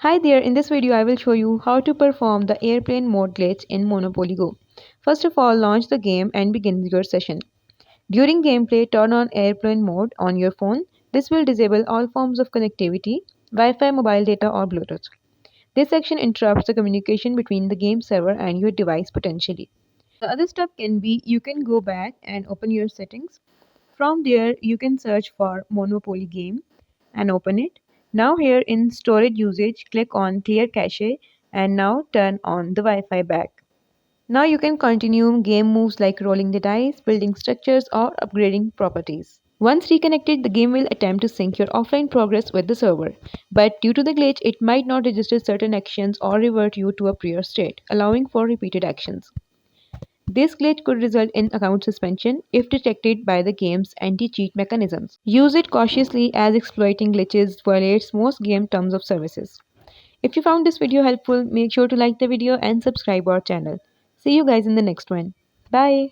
Hi there, in this video I will show you how to perform the airplane mode glitch in Monopoly Go. First of all, launch the game and begin your session. During gameplay, turn on airplane mode on your phone. This will disable all forms of connectivity, Wi-Fi, mobile data or Bluetooth. This action interrupts the communication between the game server and your device potentially. The other step can be you can go back and open your settings. From there, you can search for Monopoly game and open it. Now here in storage usage, click on clear cache and now turn on the Wi-Fi back. Now you can continue game moves like rolling the dice, building structures or upgrading properties. Once reconnected, the game will attempt to sync your offline progress with the server. But due to the glitch, it might not register certain actions or revert you to a prior state, allowing for repeated actions. This glitch could result in account suspension if detected by the game's anti-cheat mechanisms. Use it cautiously as exploiting glitches violates most game terms of services. If you found this video helpful, make sure to like the video and subscribe our channel. See you guys in the next one. Bye.